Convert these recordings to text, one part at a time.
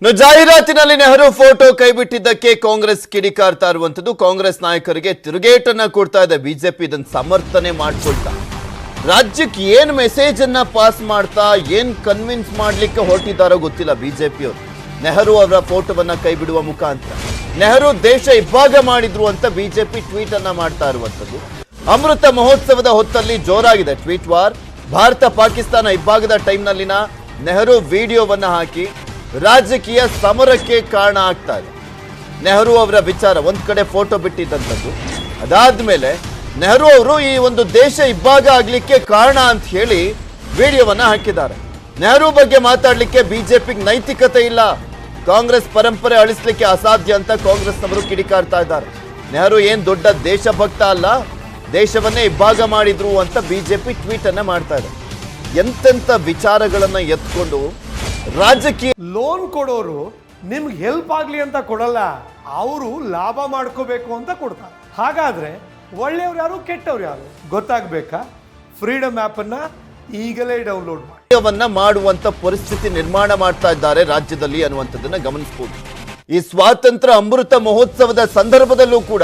ಜಾಹೀರಾತಿನಲ್ಲಿ Nehru photo ಕೈಬಿಟ್ಟಿದ್ದಕ್ಕೆ Congress ಕಿಡಿಕಾರ್ತಾ ಇರುವಂತದ್ದು. ಕಾಂಗ್ರೆಸ್ ನಾಯಕರಿಗೆ ತಿರುಗೇಟನ್ನ ಕೊಡ್ತಾ ಇದೆ ಬಿಜೆಪಿ. ಇದನ್ನು ಸಮರ್ಥನೆ ಮಾಡ್ಕೊಳ್ತಾ ರಾಜ್ಯಕ್ಕೆ ಏನ್ ಮೆಸೇಜ್ ಅನ್ನ ಪಾಸ್ ಮಾಡ್ತಾ ಏನ್ ಕನ್ವಿನ್ಸ್ ಮಾಡ್ಲಿಕ್ಕೆ ಹೊರಟಿದ್ದಾರೋ ಗೊತ್ತಿಲ್ಲ ಬಿಜೆಪಿಯವರು. ನೆಹರು ಅವರ ಫೋಟೋವನ್ನ ಕೈಬಿಡುವ ಮುಖಾಂತರ ನೆಹರು ದೇಶ ಇಬ್ಬಾಗ ಮಾಡಿದ್ರು ಅಂತ ಬಿಜೆಪಿ ಟ್ವೀಟ್ ಅನ್ನ ಮಾಡ್ತಾ ಇರುವಂತದ್ದು. ಅಮೃತ ಮಹೋತ್ಸವದ ಹೊತ್ತಲ್ಲಿ ಜೋರಾಗಿದೆ ಟ್ವೀಟ್ ವಾರ್. ಭಾರತ ಪಾಕಿಸ್ತಾನ ಇಬ್ಬಾಗದ ಟೈಮ್ನಲ್ಲಿನ ನೆಹರು ವಿಡಿಯೋವನ್ನ ಹಾಕಿ ರಾಜಕೀಯ ಸಮರಕ್ಕೆ ಕಾರಣ ಆಗ್ತಾ ಇದೆ. ನೆಹರು ಅವರ ವಿಚಾರ ಒಂದ್ ಕಡೆ ಫೋಟೋ ಬಿಟ್ಟಿದ್ದಂಥದ್ದು, ಅದಾದ್ಮೇಲೆ ನೆಹರು ಅವರು ಈ ಒಂದು ದೇಶ ಇಬ್ಬಾಗ ಆಗ್ಲಿಕ್ಕೆ ಕಾರಣ ಅಂತ ಹೇಳಿ ವಿಡಿಯೋವನ್ನ ಹಾಕಿದ್ದಾರೆ. ನೆಹರು ಬಗ್ಗೆ ಮಾತಾಡ್ಲಿಕ್ಕೆ ಬಿಜೆಪಿಗೆ ನೈತಿಕತೆ ಇಲ್ಲ, ಕಾಂಗ್ರೆಸ್ ಪರಂಪರೆ ಅಳಿಸ್ಲಿಕ್ಕೆ ಅಸಾಧ್ಯ ಅಂತ ಕಾಂಗ್ರೆಸ್ನವರು ಕಿಡಿಕಾರ್ತಾ ಇದ್ದಾರೆ. ನೆಹರು ಏನ್ ದೊಡ್ಡ ದೇಶಭಕ್ತ ಅಲ್ಲ, ದೇಶವನ್ನೇ ಇಬ್ಬಾಗ ಮಾಡಿದ್ರು ಅಂತ ಬಿಜೆಪಿ ಟ್ವೀಟ್ ಅನ್ನ ಮಾಡ್ತಾ ಇದೆ. ಎಂತೆಂತ ವಿಚಾರಗಳನ್ನ ಎತ್ಕೊಂಡು ರಾಜಕೀಯ ಲೋನ್ ಕೊಡೋರು ನಿಮ್ಗೆ ಹೆಲ್ಪ್ ಆಗ್ಲಿ ಅಂತ ಕೊಡಲ್ಲ, ಅವರು ಲಾಭ ಮಾಡ್ಕೋಬೇಕು ಅಂತ ಕೊಡ್ತಾರೆ. ಹಾಗಾದ್ರೆ ಒಳ್ಳೆಯವ್ರು ಯಾರು ಕೆಟ್ಟವ್ರು ಯಾರು ಗೊತ್ತಾಗ್ಬೇಕಾ? ಫ್ರೀಡಮ್ ಆಪ್ ಅನ್ನ ಈಗಲೇ ಡೌನ್ಲೋಡ್ ಮಾಡಿ ಮಾಡುವಂತ ಪರಿಸ್ಥಿತಿ ನಿರ್ಮಾಣ ಮಾಡ್ತಾ ಇದ್ದಾರೆ ರಾಜ್ಯದಲ್ಲಿ ಅನ್ನುವಂಥದ್ದನ್ನ ಗಮನಿಸಬಹುದು. ಈ ಸ್ವಾತಂತ್ರ್ಯ ಅಮೃತ ಮಹೋತ್ಸವದ ಸಂದರ್ಭದಲ್ಲೂ ಕೂಡ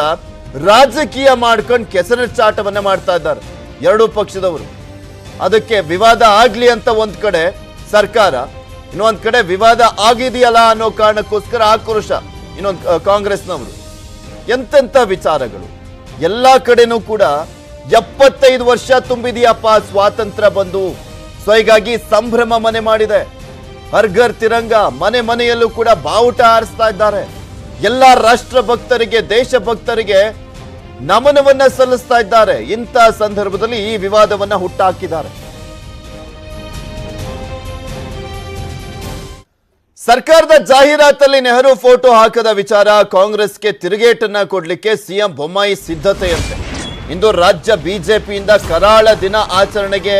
ರಾಜಕೀಯ ಮಾಡ್ಕೊಂಡು ಕೆಸರಚಾಟವನ್ನ ಮಾಡ್ತಾ ಇದ್ದಾರೆ ಎರಡೂ ಪಕ್ಷದವರು. ಅದಕ್ಕೆ ವಿವಾದ ಆಗ್ಲಿ ಅಂತ ಒಂದ್ ಕಡೆ ಸರ್ಕಾರ, ಇನ್ನೊಂದ್ ಕಡೆ ವಿವಾದ ಆಗಿದೆಯಲ್ಲ ಅನ್ನೋ ಕಾರಣಕ್ಕೋಸ್ಕರ ಆಕ್ರೋಶ ಇನ್ನೊಂದು ಕಾಂಗ್ರೆಸ್ನವರು. ಎಂತೆಂತ ವಿಚಾರಗಳು ಎಲ್ಲಾ ಕಡೆನೂ ಕೂಡ 75 ವರ್ಷ ತುಂಬಿದೆಯಪ್ಪ ಸ್ವಾತಂತ್ರ್ಯ ಬಂದು, ಸೊ ಹೀಗಾಗಿ ಸಂಭ್ರಮ ಮನೆ ಮಾಡಿದೆ. ಹರ್ಘರ್ ತಿರಂಗ ಮನೆ ಮನೆಯಲ್ಲೂ ಕೂಡ ಬಾವುಟ ಹಾರಿಸ್ತಾ ಇದ್ದಾರೆ. ಎಲ್ಲಾ ರಾಷ್ಟ್ರ ಭಕ್ತರಿಗೆ ದೇಶಭಕ್ತರಿಗೆ ನಮನವನ್ನ ಸಲ್ಲಿಸ್ತಾ ಇದ್ದಾರೆ. ಇಂಥ ಸಂದರ್ಭದಲ್ಲಿ ಈ ವಿವಾದವನ್ನ ಹುಟ್ಟಾಕಿದ್ದಾರೆ. ಸರ್ಕಾರದ ಜಾಹೀರಾತಲ್ಲಿ ನೆಹರು ಫೋಟೋ ಹಾಕದ ವಿಚಾರ ಕಾಂಗ್ರೆಸ್ಗೆ ತಿರುಗೇಟನ್ನ ಕೊಡ್ಲಿಕ್ಕೆ ಸಿಎಂ ಬೊಮ್ಮಾಯಿ ಸಿದ್ಧತೆಯಂತೆ. ಇಂದು ರಾಜ್ಯ ಬಿಜೆಪಿಯಿಂದ ಕರಾಳ ದಿನ ಆಚರಣೆಗೆ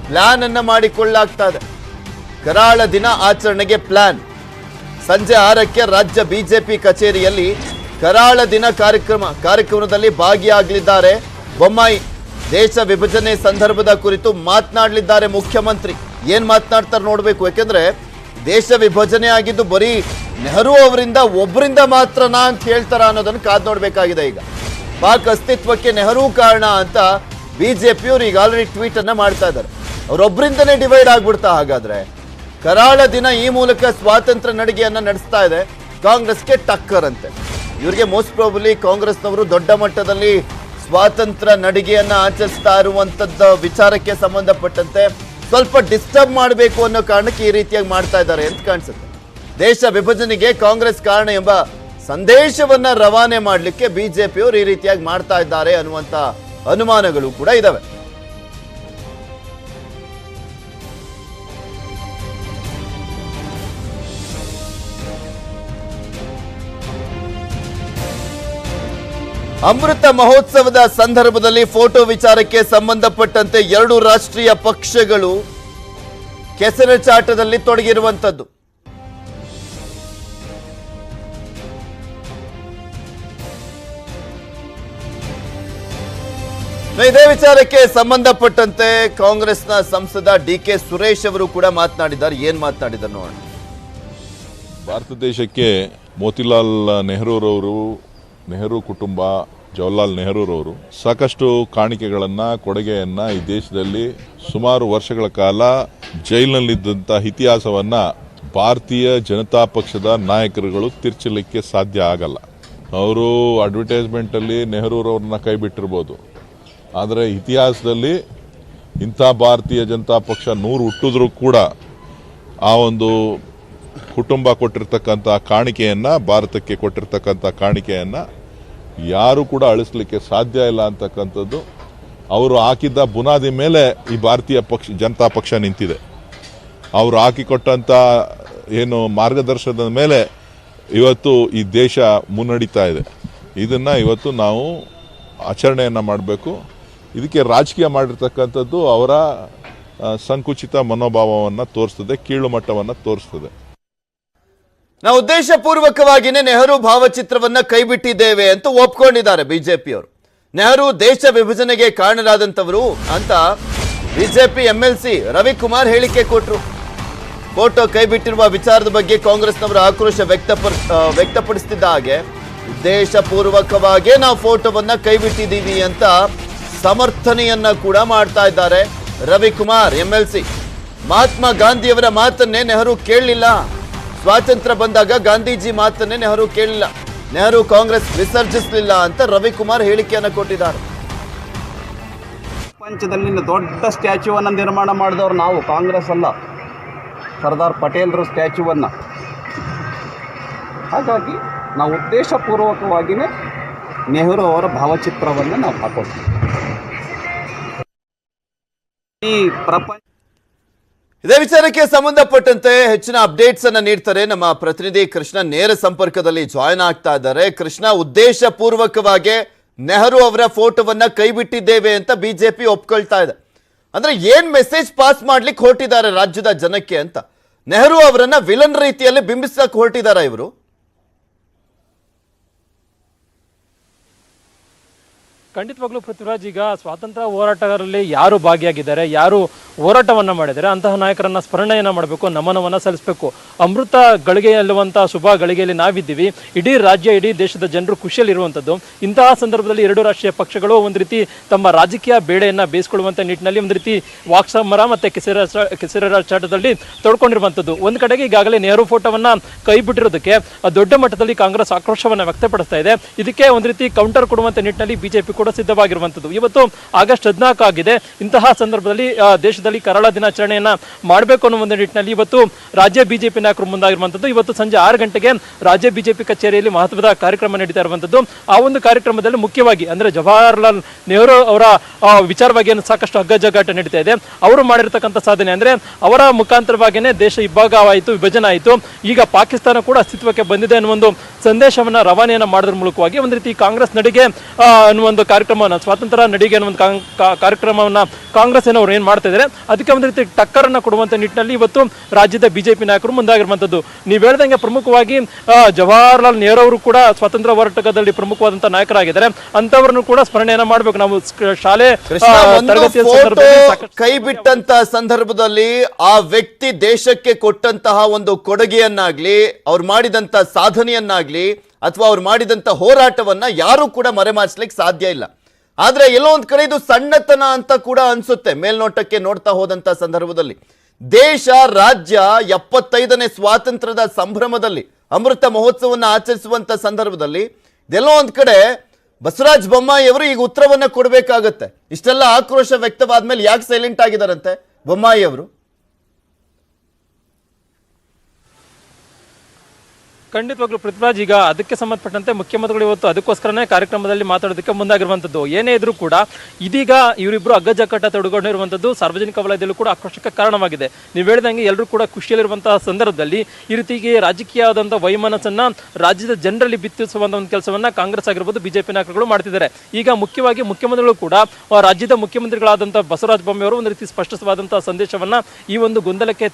ಪ್ಲಾನ್ ಅನ್ನ ಮಾಡಿಕೊಳ್ಳಲಾಗ್ತಾ ಇದೆ. ಕರಾಳ ದಿನ ಆಚರಣೆಗೆ ಪ್ಲಾನ್. ಸಂಜೆ 6ಕ್ಕೆ ರಾಜ್ಯ ಬಿಜೆಪಿ ಕಚೇರಿಯಲ್ಲಿ ಕರಾಳ ದಿನ ಕಾರ್ಯಕ್ರಮದಲ್ಲಿ ಭಾಗಿಯಾಗಲಿದ್ದಾರೆ ಬೊಮ್ಮಾಯಿ. ದೇಶ ವಿಭಜನೆ ಸಂದರ್ಭದ ಕುರಿತು ಮಾತನಾಡಲಿದ್ದಾರೆ ಮುಖ್ಯಮಂತ್ರಿ. ಏನ್ ಮಾತನಾಡ್ತಾರೆ ನೋಡ್ಬೇಕು, ಯಾಕೆಂದ್ರೆ ದೇಶ ವಿಭಜನೆ ಆಗಿದ್ದು ಬರೀ ನೆಹರು ಅವರಿಂದ ಒಬ್ಬರಿಂದ ಮಾತ್ರನಾ ಅಂತ ಹೇಳ್ತಾರ ಅನ್ನೋದನ್ನು ಕಾದ್ ನೋಡ್ಬೇಕಾಗಿದೆ. ಈಗ ಪಾಕ್ ಅಸ್ತಿತ್ವಕ್ಕೆ ನೆಹರು ಕಾರಣ ಅಂತ ಬಿಜೆಪಿಯವರು ಈಗ ಆಲ್ರೆಡಿ ಟ್ವೀಟ್ ಅನ್ನ ಮಾಡ್ತಾ ಇದ್ದಾರೆ. ಅವರೊಬ್ಬರಿಂದನೇ ಡಿವೈಡ್ ಆಗ್ಬಿಡ್ತಾ. ಹಾಗಾದ್ರೆ ಕರಾಳ ದಿನ ಈ ಮೂಲಕ ಸ್ವಾತಂತ್ರ್ಯ ನಡಿಗೆಯನ್ನ ನಡೆಸ್ತಾ ಇದೆ ಕಾಂಗ್ರೆಸ್ಗೆ ಟಕ್ಕರ್ ಅಂತೆ. ಇವರಿಗೆ ಮೋಸ್ಟ್ ಪ್ರಾಬಬ್ಲಿ ಕಾಂಗ್ರೆಸ್ನವರು ದೊಡ್ಡ ಮಟ್ಟದಲ್ಲಿ ಸ್ವಾತಂತ್ರ್ಯ ನಡಿಗೆಯನ್ನ ಆಚರಿಸ್ತಾ ಇರುವಂತದ್ದ ವಿಚಾರಕ್ಕೆ ಸಂಬಂಧಪಟ್ಟಂತೆ ಸ್ವಲ್ಪ ಡಿಸ್ಟರ್ಬ್ ಮಾಡಬೇಕು ಅನ್ನೋ ಕಾರಣಕ್ಕೆ ಈ ರೀತಿಯಾಗಿ ಮಾಡ್ತಾ ಇದ್ದಾರೆ ಅಂತ ಕಾಣಿಸುತ್ತೆ. ದೇಶ ವಿಭಜನೆಗೆ ಕಾಂಗ್ರೆಸ್ ಕಾರಣ ಎಂಬ ಸಂದೇಶವನ್ನ ರವಾನೆ ಮಾಡಲಿಕ್ಕೆ ಬಿಜೆಪಿಯವರು ಈ ರೀತಿಯಾಗಿ ಮಾಡ್ತಾ ಇದ್ದಾರೆ ಅನ್ನುವಂತ ಅನುಮಾನಗಳು ಕೂಡ ಇದಾವೆ. ಅಮೃತ ಮಹೋತ್ಸವದ ಸಂದರ್ಭದಲ್ಲಿ ಫೋಟೋ ವಿಚಾರಕ್ಕೆ ಸಂಬಂಧಪಟ್ಟಂತೆ ಎರಡು ರಾಷ್ಟ್ರೀಯ ಪಕ್ಷಗಳು ಕೆಸರಚಾಟದಲ್ಲಿ ತೊಡಗಿರುವಂತದ್ದು. ಇದೇ ವಿಚಾರಕ್ಕೆ ಸಂಬಂಧಪಟ್ಟಂತೆ ಕಾಂಗ್ರೆಸ್ನ ಸಂಸದ ಡಿ.ಕೆ. ಸುರೇಶ್ ಅವರು ಕೂಡ ಮಾತನಾಡಿದ್ದಾರೆ. ಏನ್ ಮಾತನಾಡಿದ್ದಾರೆ ನೋಡೋಣ. ಭಾರತ ದೇಶಕ್ಕೆ ಮೋತಿಲಾಲ್ ನೆಹರೂರವರು, ನೆಹರು ಕುಟುಂಬ, ಜವಾಹರ್ಲಾಲ್ ನೆಹರೂರವರು ಸಾಕಷ್ಟು ಕಾಣಿಕೆಗಳನ್ನು, ಕೊಡುಗೆಯನ್ನು ಈ ದೇಶದಲ್ಲಿ ಸುಮಾರು ವರ್ಷಗಳ ಕಾಲ ಜೈಲಿನಲ್ಲಿದ್ದಂಥ ಇತಿಹಾಸವನ್ನು ಭಾರತೀಯ ಜನತಾ ಪಕ್ಷದ ನಾಯಕರುಗಳು ತಿರ್ಚಲಿಕ್ಕೆ ಸಾಧ್ಯ ಆಗಲ್ಲ. ಅವರು ಅಡ್ವರ್ಟೈಸ್ಮೆಂಟಲ್ಲಿ ನೆಹರೂರವ್ರನ್ನ ಕೈ ಬಿಟ್ಟಿರ್ಬೋದು, ಆದರೆ ಇತಿಹಾಸದಲ್ಲಿ ಇಂಥ ಭಾರತೀಯ ಜನತಾ ಪಕ್ಷ 100 ಹುಟ್ಟಿದ್ರೂ ಕೂಡ ಆ ಒಂದು ಕುಟುಂಬ ಕೊಟ್ಟಿರ್ತಕ್ಕಂಥ ಕಾಣಿಕೆಯನ್ನು, ಭಾರತಕ್ಕೆ ಕೊಟ್ಟಿರ್ತಕ್ಕಂಥ ಕಾಣಿಕೆಯನ್ನು ಯಾರು ಕೂಡ ಅಳಿಸ್ಲಿಕ್ಕೆ ಸಾಧ್ಯ ಇಲ್ಲ ಅಂತಕ್ಕಂಥದ್ದು ಅವರು ಹಾಕಿದ್ದ ಬುನಾದಿ ಮೇಲೆ ಈ ಭಾರತೀಯ ಜನತಾ ಪಕ್ಷ ನಿಂತಿದೆ. ಅವರು ಹಾಕಿಕೊಟ್ಟಂಥ ಏನು ಮಾರ್ಗದರ್ಶನದ ಮೇಲೆ ಇವತ್ತು ಈ ದೇಶ ಮುನ್ನಡೀತಾ ಇದೆ. ಇದನ್ನು ಇವತ್ತು ನಾವು ಆಚರಣೆಯನ್ನು ಮಾಡಬೇಕು. ಇದಕ್ಕೆ ರಾಜಕೀಯ ಮಾಡಿರ್ತಕ್ಕಂಥದ್ದು ಅವರ ಸಂಕುಚಿತ ಮನೋಭಾವವನ್ನು ತೋರಿಸ್ತದೆ, ಕೀಳು ಮಟ್ಟವನ್ನು ತೋರಿಸ್ತದೆ. ನಾವು ಉದ್ದೇಶಪೂರ್ವಕವಾಗಿಯೇ ನೆಹರು ಭಾವಚಿತ್ರವನ್ನ ಕೈಬಿಟ್ಟಿದ್ದೇವೆ ಅಂತ ಒಪ್ಕೊಂಡಿದ್ದಾರೆ ಬಿಜೆಪಿಯವರು. ನೆಹರು ದೇಶ ವಿಭಜನೆಗೆ ಕಾರಣರಾದಂತವರು ಅಂತ ಬಿಜೆಪಿ ಎಂಎಲ್ಸಿ ರವಿಕುಮಾರ್ ಹೇಳಿಕೆ ಕೊಟ್ಟರು. ಫೋಟೋ ಕೈ ಬಿಟ್ಟಿರುವ ವಿಚಾರದ ಬಗ್ಗೆ ಕಾಂಗ್ರೆಸ್ನವರ ಆಕ್ರೋಶ ವ್ಯಕ್ತಪಡಿಸುತ್ತಿದ್ದ ಹಾಗೆ ಉದ್ದೇಶಪೂರ್ವಕವಾಗಿ ನಾವು ಫೋಟೋವನ್ನ ಕೈ ಬಿಟ್ಟಿದ್ದೀವಿ ಅಂತ ಸಮರ್ಥನೆಯನ್ನ ಕೂಡ ಮಾಡ್ತಾ ಇದ್ದಾರೆ ರವಿಕುಮಾರ್ MLC. ಮಹಾತ್ಮ ಗಾಂಧಿಯವರ ಮಾತನ್ನೇ ನೆಹರು ಕೇಳಲಿಲ್ಲ. ಸ್ವಾತಂತ್ರ್ಯ ಬಂದಾಗ ಗಾಂಧೀಜಿ ಮಾತನ್ನೇ ನೆಹರು ಕೇಳಲಿಲ್ಲ. ನೆಹರು ಕಾಂಗ್ರೆಸ್ ವಿಸರ್ಜಿಸಲಿಲ್ಲ ಅಂತ ರವಿಕುಮಾರ್ ಹೇಳಿಕೆಯನ್ನು ಕೊಟ್ಟಿದ್ದಾರೆ. ಪ್ರಪಂಚದಲ್ಲಿ ದೊಡ್ಡ ಸ್ಟ್ಯಾಚ್ಯೂವನ್ನು ನಿರ್ಮಾಣ ಮಾಡಿದವರು ನಾವು, ಕಾಂಗ್ರೆಸ್ ಅಲ್ಲ, ಸರ್ದಾರ್ ಪಟೇಲ್ರ ಸ್ಟ್ಯಾಚ್ಯೂವನ್ನು. ಹಾಗಾಗಿ ನಾವು ಉದ್ದೇಶಪೂರ್ವಕವಾಗಿಯೇ ನೆಹರು ಅವರ ಭಾವಚಿತ್ರವನ್ನು ನಾವು ಹಾಕೋತೀವಿ. ಈ ಪ್ರಪಂಚ ಇದೇ ವಿಚಾರಕ್ಕೆ ಸಂಬಂಧಪಟ್ಟಂತೆ ಹೆಚ್ಚಿನ ಅಪ್ಡೇಟ್ಸ್ ಅನ್ನ ನೀಡ್ತಾರೆ ನಮ್ಮ ಪ್ರತಿನಿಧಿ ಕೃಷ್ಣ. ನೇರ ಸಂಪರ್ಕದಲ್ಲಿ ಜಾಯ್ನ್ ಆಗ್ತಾ ಇದ್ದಾರೆ. ಕೃಷ್ಣ, ಉದ್ದೇಶಪೂರ್ವಕವಾಗಿ ನೆಹರು ಅವರ ಫೋಟೋವನ್ನ ಕೈ ಬಿಟ್ಟಿದ್ದೇವೆ ಅಂತ ಬಿಜೆಪಿ ಒಪ್ಕೊಳ್ತಾ ಇದೆ. ಅಂದ್ರೆ ಏನ್ ಮೆಸೇಜ್ ಪಾಸ್ ಮಾಡ್ಲಿಕ್ಕೆ ಹೊರಟಿದ್ದಾರೆ ರಾಜ್ಯದ ಜನಕ್ಕೆ ಅಂತ? ನೆಹರು ಅವರನ್ನ ವಿಲನ್ ರೀತಿಯಲ್ಲಿ ಬಿಂಬಿಸಕ್ಕೆ ಹೊರಟಿದ್ದಾರೆ ಇವರು. ಖಂಡಿತವಾಗ್ಲೂ ಪೃಥ್ವಿರಾಜ್, ಈಗ ಸ್ವಾತಂತ್ರ್ಯ ಹೋರಾಟಗಾರರಲ್ಲಿ ಯಾರು ಭಾಗಿಯಾಗಿದ್ದಾರೆ, ಯಾರು ಹೋರಾಟವನ್ನು ಮಾಡಿದ್ದಾರೆ, ಅಂತಹ ನಾಯಕರನ್ನ ಸ್ಮರಣೆಯನ್ನು ಮಾಡಬೇಕು, ನಮನವನ್ನು ಸಲ್ಲಿಸಬೇಕು. ಅಮೃತ ಗಳಿಗೆಯಲ್ಲಿರುವಂಥ ಶುಭ ಗಳಿಗೆಯಲ್ಲಿ ನಾವಿದ್ದೀವಿ. ಇಡೀ ರಾಜ್ಯ, ಇಡೀ ದೇಶದ ಜನರು ಖುಷಿಯಲ್ಲಿರುವಂಥದ್ದು. ಇಂತಹ ಸಂದರ್ಭದಲ್ಲಿ ಎರಡು ರಾಷ್ಟ್ರೀಯ ಪಕ್ಷಗಳು ಒಂದು ರೀತಿ ತಮ್ಮ ರಾಜಕೀಯ ಬೇಳೆಯನ್ನು ಬೇಯಿಸಿಕೊಳ್ಳುವಂಥ ನಿಟ್ಟಿನಲ್ಲಿ ಒಂದು ರೀತಿ ವಾಕ್ಸಮರ ಮತ್ತು ಕೆಸರಾಚಾಟದಲ್ಲಿ ತೊಡ್ಕೊಂಡಿರುವಂಥದ್ದು. ಒಂದು ಕಡೆಗೆ ಈಗಾಗಲೇ ನೆಹರು ಫೋಟೋವನ್ನು ಕೈ ಬಿಟ್ಟಿರೋದಕ್ಕೆ ದೊಡ್ಡ ಮಟ್ಟದಲ್ಲಿ ಕಾಂಗ್ರೆಸ್ ಆಕ್ರೋಶವನ್ನು ವ್ಯಕ್ತಪಡಿಸ್ತಾ ಇದೆ. ಇದಕ್ಕೆ ಒಂದು ರೀತಿ ಕೌಂಟರ್ ಕೊಡುವಂಥ ನಿಟ್ಟಿನಲ್ಲಿ ಬಿಜೆಪಿ ಕೂಡ ಸಿದ್ಧವಾಗಿರುವಂಥದ್ದು. ಇವತ್ತು ಆಗಸ್ಟ್ 14 ಆಗಿದೆ. ಇಂತಹ ಸಂದರ್ಭದಲ್ಲಿ ದೇಶದಲ್ಲಿ ಕರಾಳ ದಿನಾಚರಣೆಯನ್ನ ಮಾಡಬೇಕು ಅನ್ನೋ ಒಂದು ನಿಟ್ಟಿನಲ್ಲಿ ಇವತ್ತು ರಾಜ್ಯ ಬಿಜೆಪಿ ನಾಯಕರು ಮುಂದಾಗಿರುವಂಥದ್ದು. ಇವತ್ತು ಸಂಜೆ 6 ಗಂಟೆಗೆ ರಾಜ್ಯ ಬಿಜೆಪಿ ಕಚೇರಿಯಲ್ಲಿ ಮಹತ್ವದ ಕಾರ್ಯಕ್ರಮ ನಡೀತಾ ಇರುವಂಥದ್ದು. ಆ ಒಂದು ಕಾರ್ಯಕ್ರಮದಲ್ಲಿ ಮುಖ್ಯವಾಗಿ ಅಂದ್ರೆ ಜವಾಹರ್ಲಾಲ್ ನೆಹರು ಅವರ ವಿಚಾರವಾಗಿ ಸಾಕಷ್ಟು ಹಗ್ಗಜಗ್ಗಾಟ ನಡೀತಾ ಇದೆ. ಅವರು ಮಾಡಿರ್ತಕ್ಕಂಥ ಸಾಧನೆ ಅಂದ್ರೆ ಅವರ ಮುಖಾಂತರವಾಗಿಯೇ ದೇಶ ಇಬ್ಬಾಗವಾಯಿತು, ವಿಭಜನೆ ಆಯಿತು. ಈಗ ಪಾಕಿಸ್ತಾನ ಕೂಡ ಅಸ್ತಿತ್ವಕ್ಕೆ ಬಂದಿದೆ ಅನ್ನೋ ಒಂದು ಸಂದೇಶವನ್ನ ರವಾನೆಯನ್ನ ಮಾಡೋದ್ರ ಮೂಲಕವಾಗಿ ಒಂದು ರೀತಿ ಕಾಂಗ್ರೆಸ್ ನಡಿಗೆ ಅನ್ನುವ ಒಂದು ಕಾರ್ಯಕ್ರಮವನ್ನು, ಸ್ವಾತಂತ್ರ್ಯ ನಡಿಗೆ ಅನ್ನೋ ಒಂದು ಕಾರ್ಯಕ್ರಮವನ್ನ ಕಾಂಗ್ರೆಸ್ ಏನವರು ಏನ್ ಮಾಡ್ತಾ ಇದ್ದಾರೆ ಅದಕ್ಕೆ ಒಂದು ರೀತಿ ಟಕ್ಕರನ್ನ ಕೊಡುವಂತ ನಿಟ್ಟಿನಲ್ಲಿ ಇವತ್ತು ರಾಜ್ಯದ ಬಿಜೆಪಿ ನಾಯಕರು ಮುಂದಾಗಿರುವಂತದ್ದು. ನೀವು ಹೇಳ್ದಂಗೆ ಪ್ರಮುಖವಾಗಿ ಜವಾಹರ್ಲಾಲ್ ನೆಹರು ಅವರು ಕೂಡ ಸ್ವಾತಂತ್ರ್ಯ ಹೋರಾಟದಲ್ಲಿ ಪ್ರಮುಖವಾದಂತಹ ನಾಯಕರಾಗಿದ್ದಾರೆ. ಅಂತವರನ್ನು ಕೂಡ ಸ್ಮರಣೆಯನ್ನ ಮಾಡಬೇಕು. ನಾವು ಶಾಲೆ ತರಗತಿಯ ಕೈ ಬಿಟ್ಟಂತ ಸಂದರ್ಭದಲ್ಲಿ ಆ ವ್ಯಕ್ತಿ ದೇಶಕ್ಕೆ ಕೊಟ್ಟಂತಹ ಒಂದು ಕೊಡುಗೆಯನ್ನಾಗ್ಲಿ, ಅವ್ರು ಮಾಡಿದಂತ ಸಾಧನೆಯನ್ನಾಗ್ಲಿ ಅಥವಾ ಅವ್ರು ಮಾಡಿದಂತ ಹೋರಾಟವನ್ನ ಯಾರು ಕೂಡ ಮರೆಮಾಚಲಿಕ್ಕೆ ಸಾಧ್ಯ ಇಲ್ಲ. ಆದ್ರೆ ಎಲ್ಲೋ ಒಂದ್ ಕಡೆ ಇದು ಸಣ್ಣತನ ಅಂತ ಕೂಡ ಅನ್ಸುತ್ತೆ ಮೇಲ್ನೋಟಕ್ಕೆ ನೋಡ್ತಾ ಹೋದಂತ ಸಂದರ್ಭದಲ್ಲಿ. ದೇಶ, ರಾಜ್ಯ 75ನೇ ಸ್ವಾತಂತ್ರ್ಯದ ಸಂಭ್ರಮದಲ್ಲಿ ಅಮೃತ ಮಹೋತ್ಸವವನ್ನು ಆಚರಿಸುವಂತ ಸಂದರ್ಭದಲ್ಲಿ ಇದೆಲ್ಲೋ ಒಂದ್ ಕಡೆ ಬಸವರಾಜ ಬೊಮ್ಮಾಯಿ ಅವರು ಈಗ ಉತ್ತರವನ್ನ ಕೊಡಬೇಕಾಗತ್ತೆ. ಇಷ್ಟೆಲ್ಲ ಆಕ್ರೋಶ ವ್ಯಕ್ತವಾದ್ಮೇಲೆ ಯಾಕೆ ಸೈಲೆಂಟ್ ಆಗಿದಾರಂತೆ ಬೊಮ್ಮಾಯಿ ಅವರು? ಖಂಡಿತವಾಗ್ಲೂ ಪೃಥ್ವಿರಾಜ್, ಈಗ ಅದಕ್ಕೆ ಸಂಬಂಧಪಟ್ಟಂತೆ ಮುಖ್ಯಮಂತ್ರಿಗಳು ಇವತ್ತು ಅದಕ್ಕೋಸ್ಕರನೇ ಕಾರ್ಯಕ್ರಮದಲ್ಲಿ ಮಾತಾಡೋದಕ್ಕೆ ಮುಂದಾಗಿರುವಂಥದ್ದು. ಏನೇ ಇದ್ರೂ ಕೂಡ ಇದೀಗ ಇವರಿಬ್ಬರು ಅಗ್ಗಜಗ್ಗಾಟ ತೊಡಗೊಂಡಿರುವಂಥದ್ದು ಸಾರ್ವಜನಿಕ ವಲಯದಲ್ಲೂ ಕೂಡ ಆಕ್ರೋಶಕ್ಕೆ ಕಾರಣವಾಗಿದೆ. ನೀವು ಹೇಳಿದಂಗೆ ಎಲ್ಲರೂ ಕೂಡ ಖುಷಿಯಲ್ಲಿರುವಂತಹ ಸಂದರ್ಭದಲ್ಲಿ ಈ ರೀತಿಗೆ ರಾಜಕೀಯವಾದಂಥ ವೈಮನಸ್ಸನ್ನ ರಾಜ್ಯದ ಜನರಲ್ಲಿ ಬಿತ್ತಿಸುವಂಥ ಒಂದು ಕೆಲಸವನ್ನ ಕಾಂಗ್ರೆಸ್ ಆಗಿರ್ಬೋದು, ಬಿಜೆಪಿ ನಾಯಕರುಗಳು ಮಾಡ್ತಿದ್ದಾರೆ. ಈಗ ಮುಖ್ಯವಾಗಿ ಮುಖ್ಯಮಂತ್ರಿಗಳು ಕೂಡ ರಾಜ್ಯದ ಮುಖ್ಯಮಂತ್ರಿಗಳಾದಂಥ ಬಸವರಾಜ ಬೊಮ್ಮಾಯಿ ಅವರು ಒಂದು ರೀತಿ ಸ್ಪಷ್ಟವಾದಂತಹ ಸಂದೇಶವನ್ನ ಈ ಒಂದು ಗೊಂದಲಕ್ಕೆ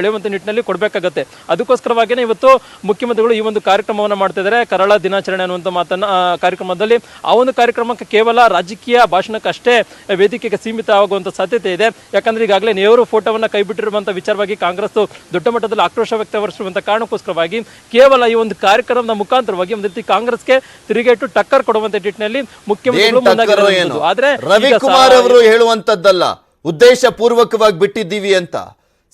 ಎಳೆಯುವಂಥ ನಿಟ್ಟಿನಲ್ಲಿ ಕೊಡಬೇಕಾಗತ್ತೆ. ಅದಕ್ಕೋಸ್ಕರವಾಗಿಯೇ ಇವತ್ತು ಮುಖ್ಯಮಂತ್ರಿಗಳು ಈ ಒಂದು ಕಾರ್ಯಕ್ರಮವನ್ನು ಮಾಡ್ತಾ ಇದ್ದಾರೆ. ಕರಾಳ ದಿನಾಚರಣೆ ಅನ್ನುವಂಥ ಮಾತನ್ನ ಕಾರ್ಯಕ್ರಮದಲ್ಲಿ ಆ ಒಂದು ಕಾರ್ಯಕ್ರಮಕ್ಕೆ ಕೇವಲ ರಾಜಕೀಯ ಭಾಷಣಕ್ಕಷ್ಟೇ ವೇದಿಕೆಗೆ ಸೀಮಿತ ಆಗುವಂಥ ಸಾಧ್ಯತೆ ಇದೆ. ಯಾಕಂದ್ರೆ ಈಗಾಗಲೇ ನೆಹರು ಫೋಟೋವನ್ನ ಕೈ ಬಿಟ್ಟಿರುವಂಥ ವಿಚಾರವಾಗಿ ಕಾಂಗ್ರೆಸ್ ದೊಡ್ಡ ಮಟ್ಟದಲ್ಲಿ ಆಕ್ರೋಶ ವ್ಯಕ್ತಪಡಿಸಿರುವಂಥ ಕಾರಣಕ್ಕೋಸ್ಕರವಾಗಿ ಕೇವಲ ಈ ಒಂದು ಕಾರ್ಯಕ್ರಮದ ಮುಖಾಂತರವಾಗಿ ಒಂದು ರೀತಿ ಕಾಂಗ್ರೆಸ್ಗೆ ತಿರುಗೇಟು ಟಕ್ಕರ್ ಕೊಡುವಂತ ನಿಟ್ಟಿನಲ್ಲಿ ಮುಖ್ಯಮಂತ್ರಿಗಳು ಮುಂದಾಗಿರುವುದು. ಆದ್ರೆ ರವಿಕುಮಾರ್ ಅವರು ಹೇಳುವಂತದ್ದಲ್ಲ, ಉದ್ದೇಶ ಪೂರ್ವಕವಾಗಿ ಬಿಟ್ಟಿದ್ದೀವಿ ಅಂತ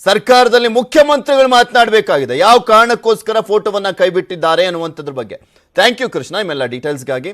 ಸರ್ಕಾರದಲ್ಲಿ ಮುಖ್ಯಮಂತ್ರಿಗಳು ಮಾತನಾಡಬೇಕಾಗಿದೆ. ಯಾವ ಕಾರಣಕ್ಕೋಸ್ಕರ ಫೋಟೋವನ್ನ ಕೈ ಬಿಟ್ಟಿದ್ದಾರೆ ಅನ್ನುವಂಥದ್ರ ಬಗ್ಗೆ. ಥ್ಯಾಂಕ್ ಯು ಕೃಷ್ಣ, ನಿಮ್ಮೆಲ್ಲ ಡೀಟೇಲ್ಸ್ಗಾಗಿ.